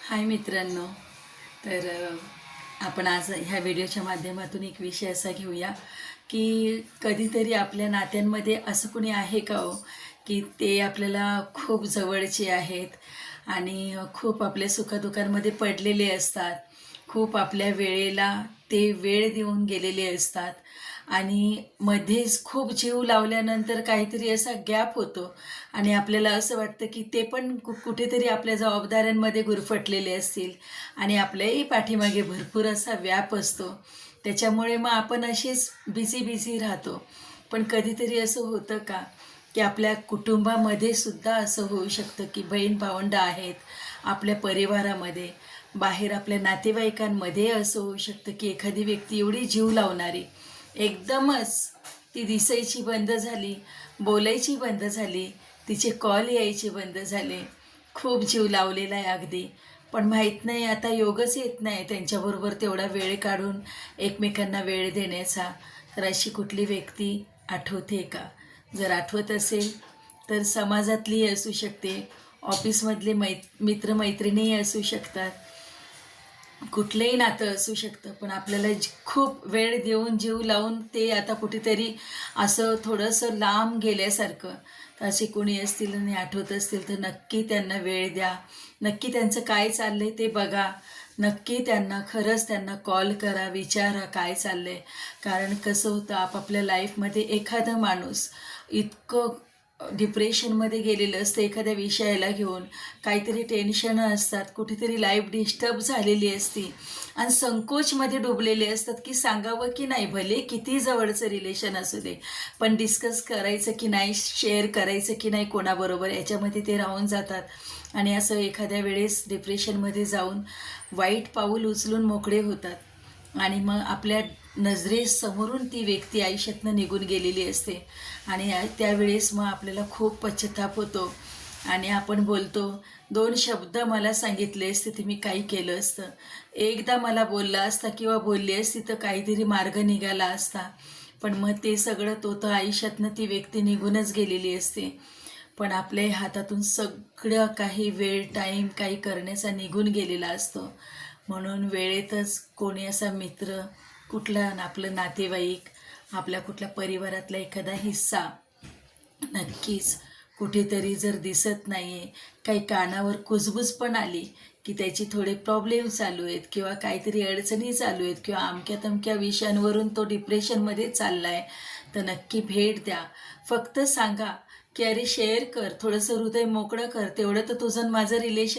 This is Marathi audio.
हाय मित्रांनो. तर आपण आज ह्या व्हिडिओच्या माध्यमातून एक विषय असा घेऊया की कधीतरी आपल्या नात्यांमध्ये असं कोणी आहे का हो की ते आपल्याला खूप जवळचे आहेत आणि खूप आपल्या सुखदुःखांमध्ये पडलेले असतात, खूप आपल्या वेळेला ते वेळ देऊन गेलेले असतात आणि मध्येच खूप जीव लावल्यानंतर काहीतरी असा गॅप होतो आणि आपल्याला असं वाटतं की ते पण कुठेतरी आपल्या जबाबदाऱ्यांमध्ये गुरफटलेले असतील आणि आपल्याही पाठीमागे भरपूर असा व्याप असतो. त्याच्यामुळे मग आपण असेच बिझी राहतो. पण कधीतरी असं होतं का की आपल्या कुटुंबामध्ये सुद्धा असं होऊ शकतं की बहीण भावंडं आहेत, आपल्या परिवारामध्ये, बाहेर आपल्या नातेवाईकांमध्ये असं होऊ शकतं की एखादी व्यक्ती एवढी जीव लावणारी एकदमच ती दिसायची बंद झाली, बोलायची बंद झाली, तिचे कॉल यायचे बंद झाले. खूप जीव लावलेला आहे अगदी. पण माहीत नाही आता योगच येत नाही त्यांच्याबरोबर तेवढा वेळ काढून एकमेकांना वेळ देण्याचा. तर अशी कुठली व्यक्ती आठवते का? जर आठवत असेल तर समाजातलीही असू शकते, ऑफिसमधले मित्रमैत्रिणीही असू शकतात, कुठलंही नातं असू शकतं. पण आपल्याला खूप वेळ देऊन जीव लावून ते आता कुठेतरी असं थोडंसं लांब गेल्यासारखं. तर असे कोणी असतील आणि आठवत असतील तर नक्की त्यांना वेळ द्या. नक्की त्यांचं काय चाललं आहे ते बघा. नक्की त्यांना खरंच त्यांना कॉल करा, विचारा काय चाललं आहे. कारण कसं होतं आपापल्या लाईफमध्ये एखादा माणूस इतकं डिप्रेशनमध्ये गेलेलं असतं एखाद्या विषयाला घेऊन, काहीतरी टेन्शनं असतात, कुठेतरी लाईफ डिस्टर्ब झालेली असते आणि संकोचमध्ये डुबलेले असतात की सांगावं की नाही. भले किती जवळचं रिलेशन असू दे, पण डिस्कस करायचं की नाही, शेअर करायचं की नाही कोणाबरोबर, याच्यामध्ये ते राहून जातात आणि असं एखाद्या वेळेस डिप्रेशनमध्ये जाऊन वाईट पाऊल उचलून मोकळे होतात आणि मग आपल्या नजरेसमोरून ती व्यक्ती आयुष्यातनं निघून गेलेली असते आणि त्यावेळेस मग आपल्याला खूप पश्चाताप होतो आणि आपण बोलतो, 2 शब्द मला सांगितले असते तर मी काही केलं असतं, एकदा मला बोलला असता किंवा बोलली असती तर काहीतरी मार्ग निघाला असता. पण मग ते सगळं तो तर आयुष्यातनं ती व्यक्ती निघूनच गेलेली असते. पण आपल्या हातातून सगळं काही वेळ, टाईम काही करण्याचा निघून गेलेला असतो. म्हणून वेळेतच कोणी असा मित्र, कुठला आपलं नातेवाईक, आपल्या कुठल्या परिवारातला एखादा हिस्सा नक्कीच कुठेतरी जर दिसत नाही आहे, काही कानावर कुजबूज पण आली की त्याची थोडे प्रॉब्लेम चालू आहेत किंवा काहीतरी अडचणी चालू आहेत किंवा अमक्या-तमक्या विषयांवरून तो डिप्रेशनमध्ये चालला आहे, तर नक्की भेट द्या. फक्त सांगा की "अरे शेअर कर, थोडंसं हृदय मोकळं कर, तेवढं तर तुझं आणि माझं रिलेशन